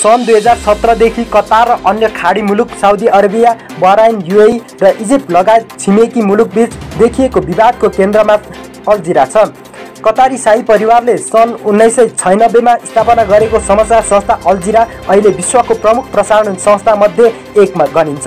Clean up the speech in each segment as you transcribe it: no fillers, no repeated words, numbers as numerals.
सन् 2017 देखि कतार र अन्य खाडी मुलुक साउदी अरेबिया, बहराइन, युएई र इजिप्ट लगायत छिमेकी मुलुकबीच देखिएको विवादको केन्द्रमा अल्जिरा छ। कतारी शाही परिवारले सन् 1996 मा स्थापना गरेको समाचार संस्था अल्जिरा अहिले विश्वको प्रमुख प्रसारण संस्थामध्ये एकमा गनिन्छ।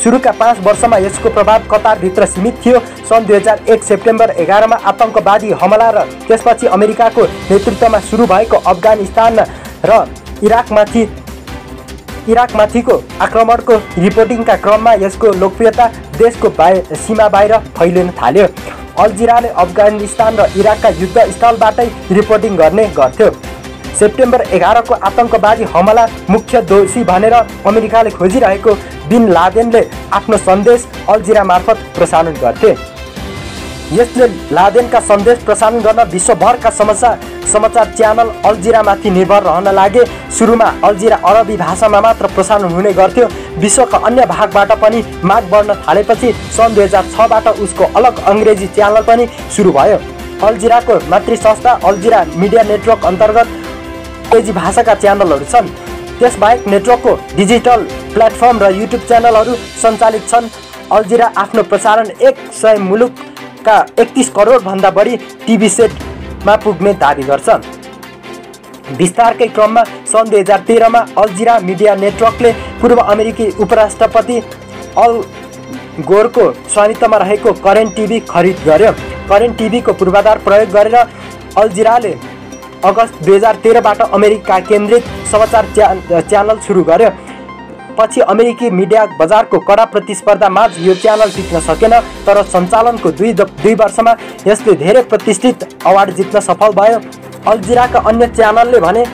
सुरुका 5 वर्षमा यसको प्रभाव कतारभित्र सीमित थियो। सन् 2001 सेप्टेम्बर 11 मा आतंकवादी हमला र त्यसपछि अमेरिकाको नेतृत्वमा सुरु भएको अफगानिस्तान र इराकमाथिको आक्रमणको रिपोर्टिङका क्रममा यसको लोकप्रियता देशको सीमा बाहिर फैलिन थाल्यो। अल्जिराले अफगानिस्तान र इराकका युद्ध स्थलबाटै रिपोर्टिङ गर्ने गर्थ्यो। सेप्टेम्बर 11 को आतंकवादी हमला मुख्य दोषी भनेर अमेरिकाले खोजिरहेको बिन लादेनले आफ्नो सन्देश अल्जिरा मार्फत प्रसारण गर्थे। यसले लादेनका सन्देश प्रसारण गर्न विश्वभरका समाचार च्यानल अल्जिरामाथि निर्भर रहन लागे। सुरुमा अल्जिरा अरबी भाषामा मात्र प्रसारण हुने गर्थ्यो। विश्वका अन्य भागबाट पनि माग बढ्न थालेपछि सन् 2006 बाट उसको अलग अङ्ग्रेजी च्यानल पनि सुरु भयो। अल्जिराको मातृ संस्था अल्जिरा मिडिया नेटवर्क अन्तर्गत अङ्ग्रेजी भाषाका च्यानलहरू छन्। त्यसबाहेक नेटवर्कको डिजिटल प्लेटफर्म र युट्युब च्यानलहरू सञ्चालित छन्। अल्जिरा आफ्नो प्रसारण 100 मुलुकका 31 करोड भन्दा बढी टिभी सेटमा पुग्ने दाबी गर्छ। विस्तारकै क्रममा सन् 2013 मा अल्जिरा मिडिया नेटवर्कले पूर्व अमेरिकी उपराष्ट्रपति अल गोरको स्वामित्वमा रहेको करेन्ट टिभी खरिद गर्यो। करेन्ट टिभीको पूर्वाधार प्रयोग गरेर अल्जिराले अगस्त 2013 बाट अमेरिका केन्द्रित समाचार च्यानल सुरु गर्यो। पछि अमेरिकी मिडिया बजारको कडा प्रतिस्पर्धामाझ यो च्यानल टिक्न सकेन, तर सञ्चालनको 2 वर्षमा यसले धेरै प्रतिष्ठित अवार्ड जित्न सफल भयो। अल्जिराका अन्य च्यानलले भने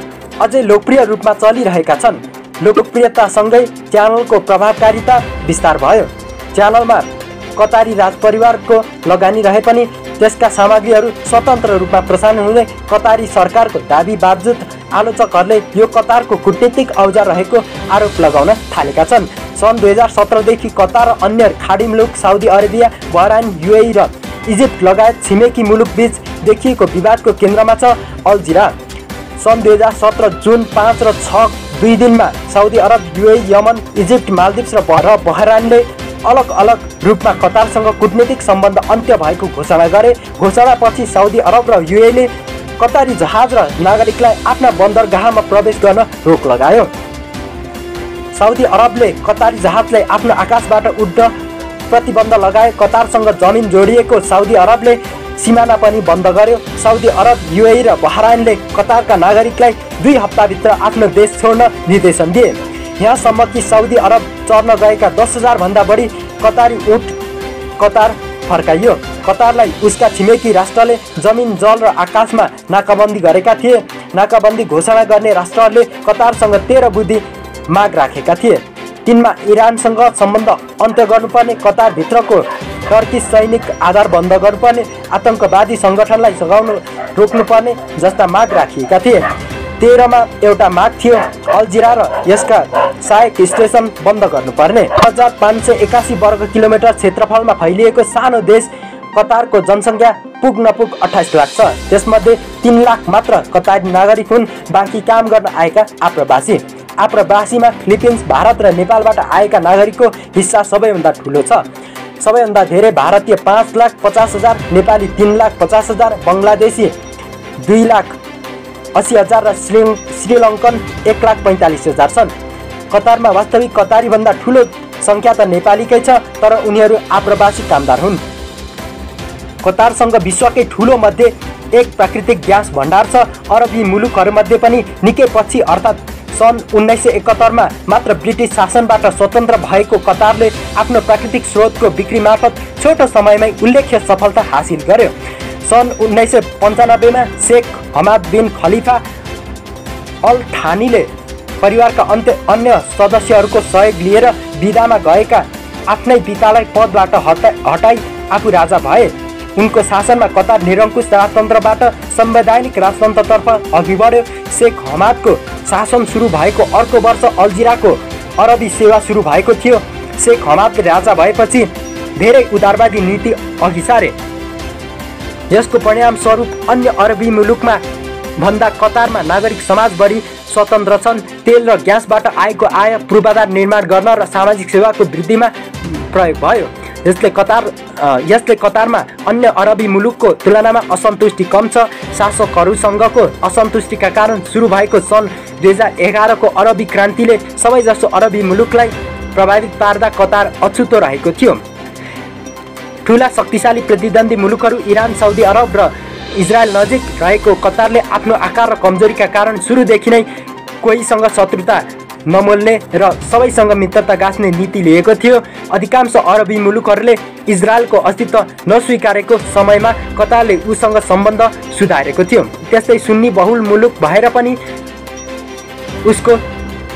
अझै लोकप्रिय रूपमा चलिरहेका छन्। लोकप्रियतासँगै च्यानलको प्रभावकारिता विस्तार भयो। च्यानलमा कतारी राजपरिवारको लगानी रहे पनि त्यसका सामग्रीहरू स्वतन्त्र रूपमा प्रसारण हुने कतारी सरकारको दाबी बावजुद आलोचकहरूले यो कतारको कूटनीतिक औजार रहेको आरोप लगाउन थालेका छन्। सन् 2017 देखि कतार र अन्य खाडी मुलुक साउदी अरेबिया, बहराइन, युएई र इजिप्ट लगायत छिमेकी मुलुकबीच देखिएको विवादको केन्द्रमा छ अल्जिरा। सन् 2017 जुन 5 र 6 दुई दिनमा Saudi Arab, UAE, Yemen, Egypt, Maldives र बहराइनले अलग अलग रूपमा कतारसँग कूटनीतिक सम्बन्ध अन्त्य भएको घोषणा गरे। घोषणापछि साउदी अरब र युएईले कतारी जहाज र नागरिकलाई आफ्ना बन्दरगाहमा प्रवेश गर्न रोक लगायो। साउदी अरबले कतारी जहाजलाई आफ्नो आकाशबाट उड्न प्रतिबन्ध लगाए। कतारसँग जमिन जोडिएको साउदी अरबले सिमाना पनि बन्द गर्यो। साउदी अरब, युएई र बहराइनले कतारका नागरिकलाई 2 हप्ताभित्र आफ्नो देश छोड्न निर्देशन दिए। यहाँसम्म कि साउदी अरब चर्न गएका 10,000 भन्दा बढी कतारी ऊँट कतार फर्काइयो। कतारलाई उसका छिमेकी राष्ट्रले जमिन, जल र आकाशमा नाकाबन्दी गरेका थिए। नाकाबन्दी घोषणा गर्ने राष्ट्रहरूले कतारसँग 13 बुँदी माग राखेका थिए। तिनमा इरानसँग सम्बन्ध अन्त्य गर्नुपर्ने, कतारभित्रको टर्किस सैनिक आधार बन्द गर्नुपर्ने, आतंकवादी सङ्गठनलाई सघाउन रोक्नुपर्ने जस्ता माग राखिएका थिए। 13 मा एउटा माग थियो अल्जिरा र यसका सहायक स्टेसन बन्द गर्नुपर्ने। 1581 वर्ग किलोमिटर क्षेत्रफलमा फैलिएको सानो देश कतारको जनसङ्ख्या पुग 28 लाख छ। त्यसमध्ये 3 लाख मात्र कतारी नागरिक हुन्, बाँकी काम गर्न आएका आप्रवासी। आप्रवासीमा फिलिपिन्स, भारत र नेपालबाट आएका नागरिकको हिस्सा सबैभन्दा ठुलो छ। सबैभन्दा धेरै भारतीय 5,50,000, नेपाली 3,50,000, बङ्गलादेशी 2,80,000 र श्रीलङ्कन 1,45,000 छन्। कतारमा वास्तविक कतारीभन्दा ठुलो सङ्ख्या त नेपालीकै छ, तर उनीहरू आप्रवासी कामदार हुन्। कतारसँग विश्वकै ठुलो मध्ये एक प्राकृतिक ग्यास भण्डार छ। अरबी मुलुकहरूमध्ये पनि निकै पछि अर्थात् सन् 1971 मा मात्र ब्रिटिस शासनबाट स्वतन्त्र भएको कतारले आफ्नो प्राकृतिक स्रोतको बिक्री मार्फत छोटो समयमै उल्लेख्य सफलता हासिल गर्यो। सन् 1995 मा शेख हमाद बिन खलिफा अल थानीले परिवारका अन्य सदस्यहरूको सहयोग लिएर बिदामा गएका आफ्नै पितालाई पदबाट हटाई आफू राजा भए। उनको शासनमा कतार निरङ्कुश राजतन्त्रबाट संवैधानिक राजतन्त्रतर्फ अघि बढ्यो। शेख हमादको शासन सुरु भएको अर्को वर्ष अल्जिराको अरबी सेवा सुरु भएको थियो। शेख हमाद राजा भएपछि धेरै उदारवादी नीति अघि सारे। यसको परिणामस्वरूप अन्य अरबी मुलुकमा भन्दा कतारमा नागरिक समाज बढी स्वतन्त्र छन्। तेल र ग्यासबाट आएको आय पूर्वाधार निर्माण गर्न र सामाजिक सेवाको वृद्धिमा प्रयोग भयो। यसले कतारमा अन्य अरबी मुलुकको तुलनामा असन्तुष्टि कम छ। शासकहरूसँगको असन्तुष्टिका कारण सुरु भएको सन् 2011 को अरबी क्रान्तिले सबैजसो अरबी मुलुकलाई प्रभावित पार्दा कतार अछुतो रहेको थियो। ठुला शक्तिशाली प्रतिद्वन्दी मुलुकहरू इरान, साउदी अरब र इजरायल नजिक रहेको कतारले आफ्नो आकार र कमजोरीका कारण सुरुदेखि नै कोहीसँग शत्रुता नमोल्ने र सबैसँग मित्रता गाँच्ने नीति लिएको थियो। अधिकांश अरबी मुलुकहरूले इजरायलको अस्तित्व नस्वीकारेको समयमा कतारले उसँग सम्बन्ध सुधारेको थियो। त्यस्तै सुन्नी बहुल मुलुक भएर पनि उसको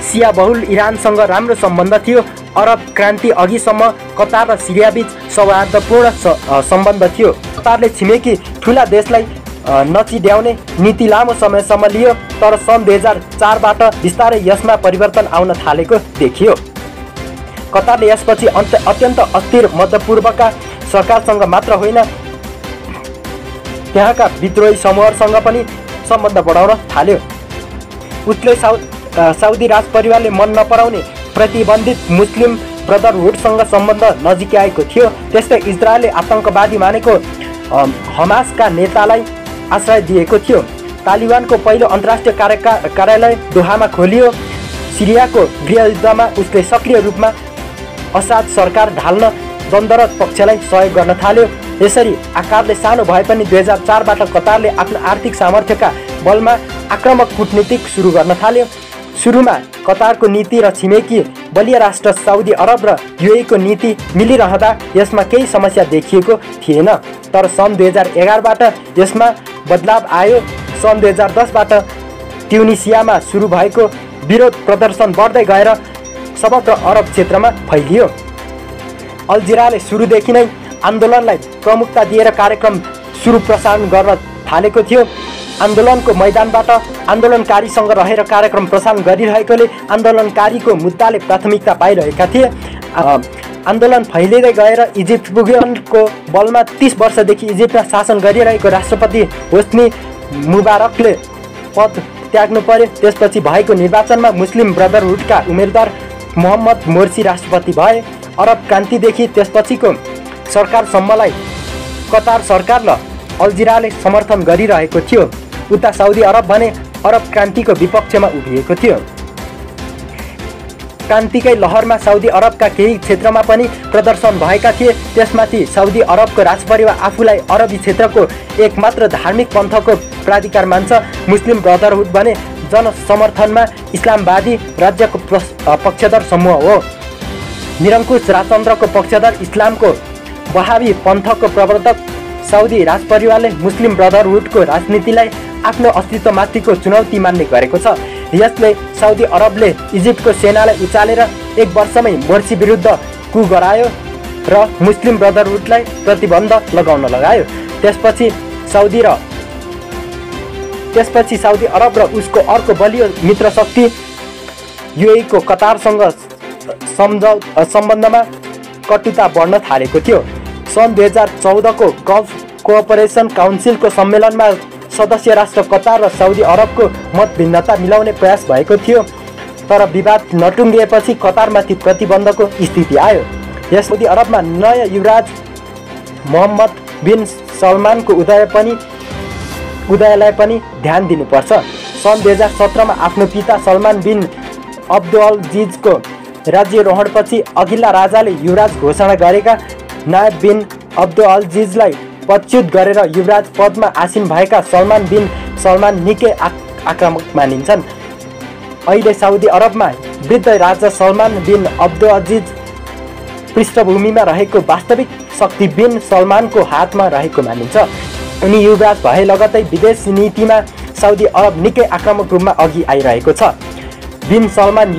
सिया बहुल इरानसँग राम्रो सम्बन्ध थियो। अरब क्रान्ति अघिसम्म कतार र सिरियाबीच सौहार्दपूर्ण सम्बन्ध थियो। कतारले छिमेकी ठुला देशलाई नचिड्याउने नीति लामो समयसम्म लियो, तर सन् 2004बाट बिस्तारै यसमा परिवर्तन आउन थालेको देखियो। कतारले यसपछि अत्यन्त अस्थिर मध्यपूर्वका सरकारसँग मात्र होइन, त्यहाँका विद्रोही समूहहरूसँग पनि सम्बन्ध बढाउन थाल्यो। उसले साउदी राजपरिवारले मन नपराउने प्रतिबन्धित मुस्लिम ब्रदरहुडसँग सम्बन्ध नजिकाएको थियो। त्यस्तै इजरायलले आतंकवादी मानेको हमासका नेतालाई आश्रय दिएको थियो। तालिबानको पहिलो अन्तर्राष्ट्रिय कार्यालय दोहामा खोलियो। सिरियाको गृहयुद्धमा उसले सक्रिय रूपमा असाद सरकार ढाल्न द्वन्द्वरत पक्षलाई सहयोग गर्न थाल्यो। यसरी आकारले सानो भए पनि 2004बाट कतारले आफ्नो आर्थिक सामर्थ्यका बलमा आक्रामक कूटनीति सुरु गर्न थाल्यो। सुरुमा कतारको नीति र छिमेकी बलिया राष्ट्र साउदी अरब र युएईको नीति मिलिरहँदा यसमा केही समस्या देखिएको थिएन, तर सन् 2011बाट यसमा बदलाव आयो। सन् 2010बाट ट्युनिसियामा सुरु भएको विरोध प्रदर्शन बढ्दै गएर समग्र अरब क्षेत्रमा फैलियो। अल जजिराले सुरुदेखि नै आन्दोलनलाई प्रमुखता दिएर कार्यक्रम सुरु प्रसारण गर्न थालेको थियो। आन्दोलनको मैदानबाट आन्दोलनकारीसँग रहेर कार्यक्रम प्रसारण गरिरहेकोले आन्दोलनकारीको मुद्दाले प्राथमिकता पाइरहेका थिए। आन्दोलन फैलिँदै गएर इजिप्ट पुग्यो। बलमा 30 वर्षदेखि इजिप्टमा शासन गरिरहेको राष्ट्रपति होस्नी मुबारकले पद त्याग्नु पर्यो। त्यसपछि भएको निर्वाचनमा मुस्लिम ब्रदरहुडका उम्मेदवार मोहम्मद मोर्सी राष्ट्रपति भए। अरब क्रान्तिदेखि त्यसपछिको सरकारसम्मलाई कतार सरकार र अल जजिराले समर्थन गरिरहेको थियो। उता साउदी अरब भने अरब क्रान्तिको विपक्षमा उभिएको थियो। क्रान्तिकै लहरमा साउदी अरबका केही क्षेत्रमा पनि प्रदर्शन भएका थिए। त्यसमाथि साउदी अरबको राजपरिवार आफूलाई अरबी क्षेत्रको एकमात्र धार्मिक पन्थको प्राधिकार मान्छ। मुस्लिम ब्रदरहुड भने जनसमर्थनमा इस्लामवादी राज्यको पक्षधर समूह हो। निरङ्कुश राजतन्त्रको पक्षधर इस्लामको वहाबी पन्थको प्रवर्तक साउदी राजपरिवारले मुस्लिम ब्रदरहुडको राजनीतिलाई आफ्नो अस्तित्वमाथिको चुनौती मान्ने गरेको छ। यसले साउदी अरबले इजिप्टको सेनालाई उचालेर 1 वर्षमै मोर्सी विरुद्ध कु गरायो र मुस्लिम ब्रदरहुडलाई प्रतिबन्ध लगायो। त्यसपछि साउदी अरब र उसको अर्को बलियो मित्र शक्ति युएईको कतारसँग सम्बन्धमा कटुता बढ्न थालेको थियो। सन् 2014 को गल्फ कोअपरेसन काउन्सिलको सम्मेलनमा सदस्य राष्ट्र कतार र साउदी अरबको मत भिन्नता मिलाउने प्रयास भएको थियो, तर विवाद नटुङ्गिएपछि कतारमाथि प्रतिबन्धको स्थिति आयो। यस साउदी अरबमा नयाँ युवराज मोहम्मद बिन सलमानको उदयलाई पनि ध्यान दिनुपर्छ। सन् 2017मा आफ्नो पिता सलमान बिन अब्दुलजिजको राज्यारोहणपछि अघिल्ला राजाले युवराज घोषणा गरेका नायब बिन अब्दुलजिजलाई पदच्युत गरेर युवराज पदमा आसीन भएका सलमान बिन सलमान निकै आक्रामक मानिन्छन्। अहिले साउदी अरबमा वृद्ध राजा सलमान बिन अब्दुलजिज पृष्ठभूमिमा रहेको वास्तविक शक्ति बिन सलमानको हातमा रहेको मानिन्छ। उनी युवराज भए लगतै विदेश नीतिमा साउदी अरब निकै आक्रामक रूपमा अघि आइरहेको छ। बिन सलमान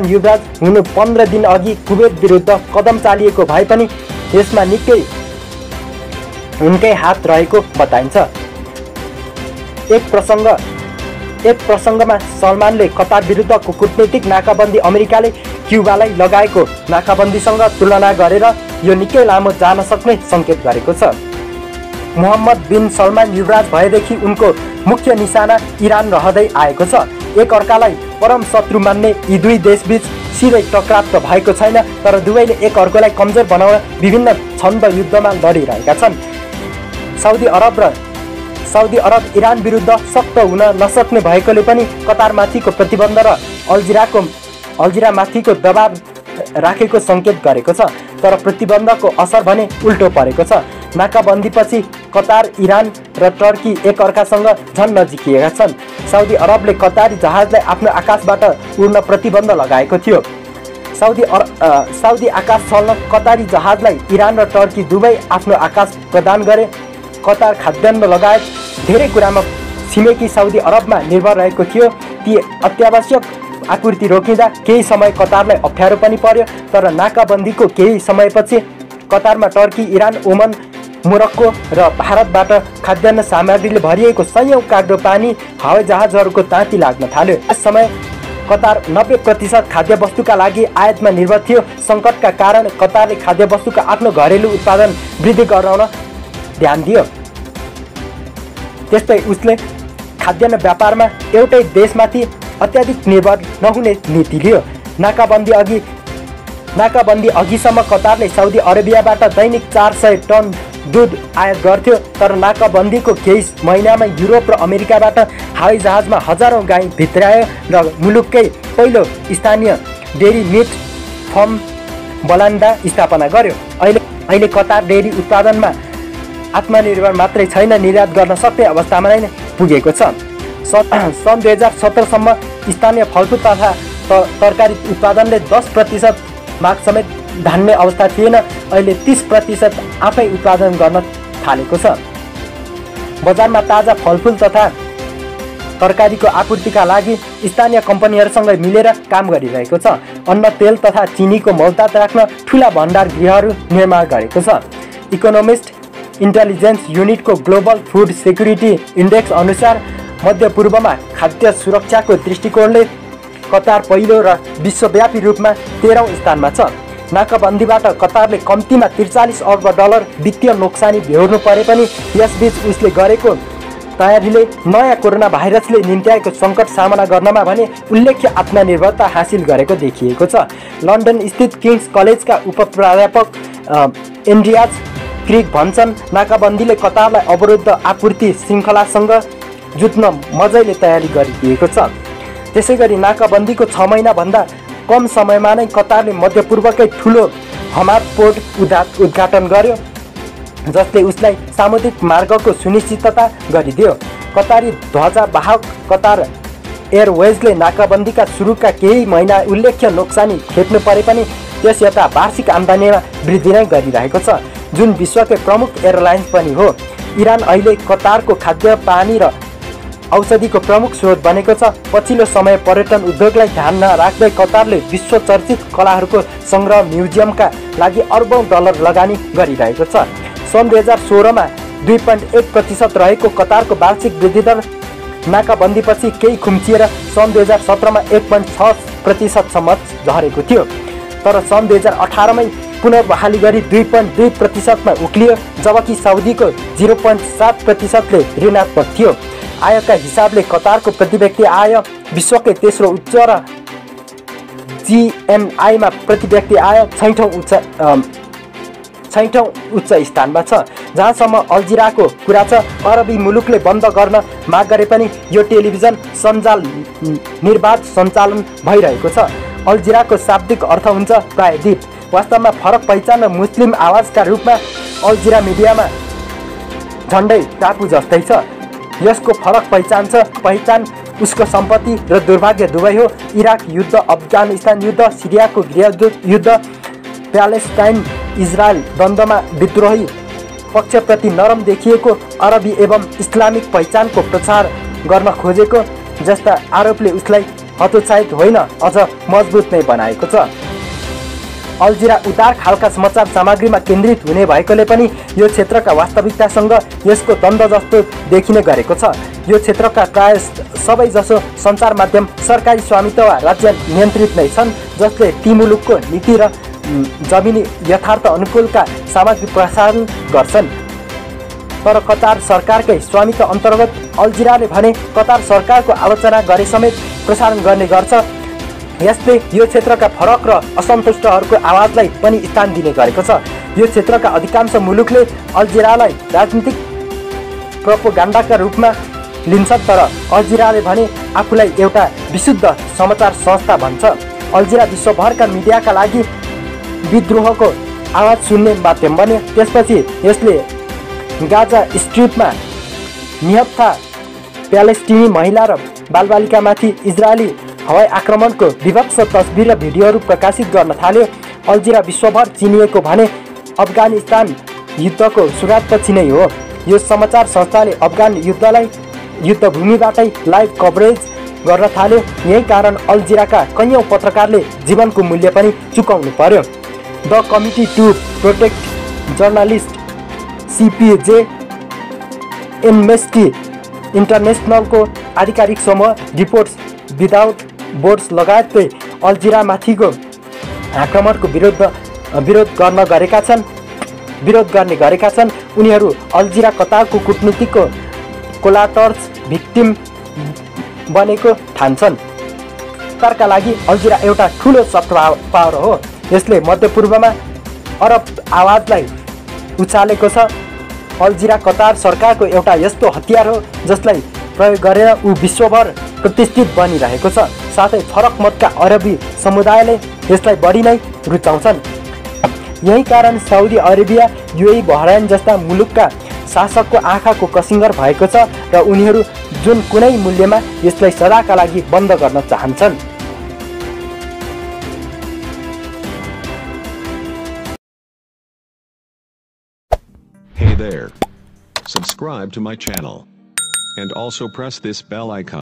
युवराज हुनु 15 दिन अघि कुवेत विरुद्ध कदम चालिएको भए पनि यसमा निकै उनकै हात रहेको बताइन्छ। एक प्रसङ्गमा सलमानले कतार विरुद्धको कूटनीतिक नाकाबन्दी अमेरिकाले क्युबालाई लगाएको नाकाबन्दीसँग तुलना गरेर यो निकै लामो जान सक्ने सङ्केत गरेको छ। मोहम्मद बिन सलमान युवराज भएदेखि उनको मुख्य निशाना इरान रहँदै आएको छ। एक अर्कालाई परम शत्रु मान्ने यी दुई देशबीच सिधै टकराव त भएको छैन, तर दुवैले एक अर्कोलाई कमजोर बनाउन विभिन्न छन्द युद्धमा लडिरहेका छन्। साउदी अरब इरान विरुद्ध सख्त हुन नसक्ने भएकोले पनि कतारमाथिको प्रतिबन्ध र अल्जिरामाथिको दबाव राखेको सङ्केत गरेको छ। तर प्रतिबन्धको असर भने उल्टो परेको छ। नाकाबन्दीपछि कतार, इरान र टर्की एक अर्कासँग झन् नजिकिएका छन्। साउदी अरबले कतारी जहाजलाई आफ्नो आकाशबाट उड्न प्रतिबन्ध लगाएको थियो। साउदी आकाश छल्न कतारी जहाजलाई इरान र टर्की दुवै आफ्नो आकाश प्रदान गरे। कतार खाद्यान्न लगायत धेरै कुरामा छिमेकी साउदी अरबमा निर्भर रहेको थियो। ती अत्यावश्यक आपूर्ति रोकिँदा केही समय कतारलाई अप्ठ्यारो पनि पर्यो, तर नाकाबन्दीको केही समयपछि कतारमा टर्की, इरान, ओमन, मोरक्को र भारतबाट खाद्यान्न सामग्रीले भरिएको सयौं काग्रो पानी हवाईजहाजहरूको ताती लाग्न थाल्यो। यस समय कतार 90% खाद्यवस्तुका लागि आयातमा निर्भर थियो। सङ्कटका कारण कतारले खाद्यवस्तुको आफ्नो घरेलु उत्पादन वृद्धि गराउन ध्यान दियो। त्यस्तै उसले खाद्यान्न व्यापारमा एउटै देशमाथि अत्याधिक निर्भर नहुने नीति लियो। नाकाबन्दी अघिसम्म कतारले साउदी अरेबियाबाट दैनिक 400 टन दुध आयात गर्थ्यो, तर नाकाबन्दीको केही महिनामा युरोप र अमेरिकाबाट हवाईजहाजमा हजारौं गाई भित्रायो र मुलुककै पहिलो स्थानीय डेरी मिट फर्म बलान्डा स्थापना गर्यो। अहिले कतार डेरी उत्पादनमा आत्मनिर्भर मात्रै छैन, निर्यात गर्न सक्ने अवस्थामा नै पुगेको छ। सन् 2017 सम्म स्थानीय फलफुल तथा तरकारी उत्पादनले 10% माग समेत धान्ने अवस्था थिएन। अहिले 30% आफै उत्पादन गर्न थालेको छ। बजारमा ताजा फलफुल तथा तरकारीको आपूर्तिका लागि स्थानीय कम्पनीहरूसँग मिलेर काम गरिरहेको छ। अन्न, तेल तथा चिनीको मौताद राख्न ठूला भण्डार गृहहरू निर्माण गरेको छ। इकोनोमिस्ट इन्टेलिजेन्स युनिटको ग्लोबल फुड सेक्युरिटी इन्डेक्स अनुसार मध्यपूर्वमा खाद्य सुरक्षाको दृष्टिकोणले कतार पहिलो र विश्वव्यापी रूपमा 13औं स्थानमा छ। नाकाबन्दीबाट कतारले कम्तीमा 43 अर्ब डलर वित्तीय नोक्सानी बेहोर्नु परे पनि यसबीच उसले गरेको तयारीले नयाँ कोरोना भाइरसले निम्त्याएको सङ्कट सामना गर्नमा भने उल्लेख्य आत्मनिर्भरता हासिल गरेको देखिएको छ। लन्डन स्थित किङ्स कलेजका उपप्राध्यापक एन्ड्रियाज क्रिक भन्छन्, नाकाबन्दीले कतारलाई अवरुद्ध आपूर्ति श्रृङ्खलासँग जुत्न मजैले तयारी गरिदिएको छ। त्यसैगरी नाकाबन्दीको 6 महिनाभन्दा कम समयमा नै कतारले मध्यपूर्वकै ठुलो हमाद पोर्ट उद्घाटन गर्यो, जसले उसलाई सामुद्रिक मार्गको सुनिश्चितता गरिदियो। कतारी ध्वजावाहक कतार एयरवेजले नाकाबन्दीका सुरुका केही महिना उल्लेख्य नोक्सानी खेप्नु परे पनि त्यस यता वार्षिक आम्दानीमा वृद्धि नै गरिरहेको छ, जुन विश्वकै प्रमुख एयरलाइन्स पनि हो। इरान अहिले कतारको खाद्य, पानी र औषधिको प्रमुख स्रोत बनेको छ। पछिल्लो समय पर्यटन उद्योगलाई ध्यानमा राख्दै कतारले विश्व चर्चित कलाहरूको सङ्ग्रह म्युजियमका लागि अर्बौं डलर लगानी गरिरहेको छ। सन् 2016 मा 2.1% रहेको कतारको वार्षिक वृद्धिदर नाकाबन्दीपछि केही खुम्चिएर सन् 2017 मा 1.6% सम्म झरेको थियो, तर सन् 2018 मै पुनर्बहाली गरी 2.2% मा उक्लियो, जबकि साउदीको 0.7% ले ऋणात्मक थियो। आयका हिसाबले कतारको प्रति व्यक्ति आय विश्वकै तेस्रो उच्च र जीएनआईमा प्रति व्यक्ति आय 6औं उच्च स्थानमा छ। जहाँसम्म अल्जिराको कुरा छ, अरबी मुलुकले बन्द गर्न माग गरे पनि यो टेलिभिजन सञ्जाल निर्बाध सञ्चालन भइरहेको छ। अल्जिराको शाब्दिक अर्थ हुन्छ प्रायद्वीप। वास्तवमा फरक पहिचान र मुस्लिम आवाजका रूपमा अल्जिरा मिडियामा झन्डै टापु जस्तै छ। यसको फरक पहिचान छ। पहिचान उसको सम्पत्ति र दुर्भाग्य दुवै हो। इराक युद्ध, अफगानिस्तान युद्ध, सिरियाको गृहयुद्ध, प्यालेस्टाइन इजरायल द्वन्द्वमा विद्रोही पक्षप्रति नरम देखिएको अरबी एवं इस्लामिक पहिचानको प्रचार गर्न खोजेको जस्ता आरोपले उसलाई हतोत्साहित होइन, अझ मजबुत नै बनाएको छ। अल्जिरा उदार खालका समाचार सामग्रीमा केन्द्रित हुने भएकोले पनि यो क्षेत्रका वास्तविकतासँग यसको द्वन्द्व जस्तो देखिने गरेको छ। यो क्षेत्रका प्राय सबैजसो सञ्चार माध्यम सरकारी स्वामित्व वा राज्य नियन्त्रित नै छन्, जसले ती मुलुकको नीति र जमिनी यथार्थ अनुकूलका सामग्री प्रसारण गर्छन्। तर कतार सरकारकै स्वामित्व अन्तर्गत अल जजिराले भने कतार सरकारको आलोचना गरे समेत प्रसारण गर्ने गर्छ। यसले यो क्षेत्रका फरक र असन्तुष्टहरूको आवाजलाई पनि स्थान दिने गरेको छ। यो क्षेत्रका अधिकांश मुलुकले अल जजिरालाई राजनीतिक प्रोपोगन्डाका रूपमा लिन्छन्, तर अल जजिराले भने आफूलाई एउटा विशुद्ध समाचार संस्था भन्छ। अल जजिरा विश्वभरका मिडियाका लागि विद्रोहको आवाज सुन्ने माध्यम बन्यो। त्यसपछि यसले गाजा स्ट्रिपमा निहत्था प्यालेस्टिनी महिला र बालबालिकामाथि इजरायली हवाई आक्रमणको विभत्स तस्बिर र भिडियोहरू प्रकाशित गर्न थाल्यो। अल जजिरा विश्वभर चिनिएको भने अफगानिस्तान युद्धको सुरुवातपछि नै हो। यो समाचार संस्थाले अफगान युद्धलाई युद्धभूमिबाटै लाइभ कभरेज गर्न थाल्यो। यही कारण अल जजिराका कैयौँ पत्रकारले जीवनको मूल्य पनि चुकाउनु पर्यो। The Committee to Protect Journalists CPJ Amnesty इन्टरनेसनलको आधिकारिक समूह रिपोर्ट्स विदाउट बोर्डर्स लगायतले अल जजिरामाथिको आक्रमणको विरोध गर्ने गरेका छन्। उनीहरू अल जजिरा कतारको कूटनीतिको कोलाटर्स भिक्टिम बनेको ठान्छन्। कतारका लागि अल जजिरा एउटा ठुलो सफ्ट पावर हो। यसले मध्यपूर्वमा अरब आवाजलाई उचालेको छ। अल जजिरा कतार सरकारको एउटा यस्तो हतियार हो जसलाई प्रयोग गरेर ऊ विश्वभर प्रतिष्ठित बनिरहेको छ। साथै फरक मतका अरबी समुदायले यसलाई बढी नै रुचाउँछन्। यही कारण साउदी अरेबिया, UAE, बहराइन जस्ता मुलुकका शासकको आँखाको कसिङ्गर भएको छ र उनीहरू जुन कुनै मूल्यमा यसलाई सदाका लागि बन्द गर्न चाहन्छन्। Hey there. Subscribe to my channel. And also press this bell icon.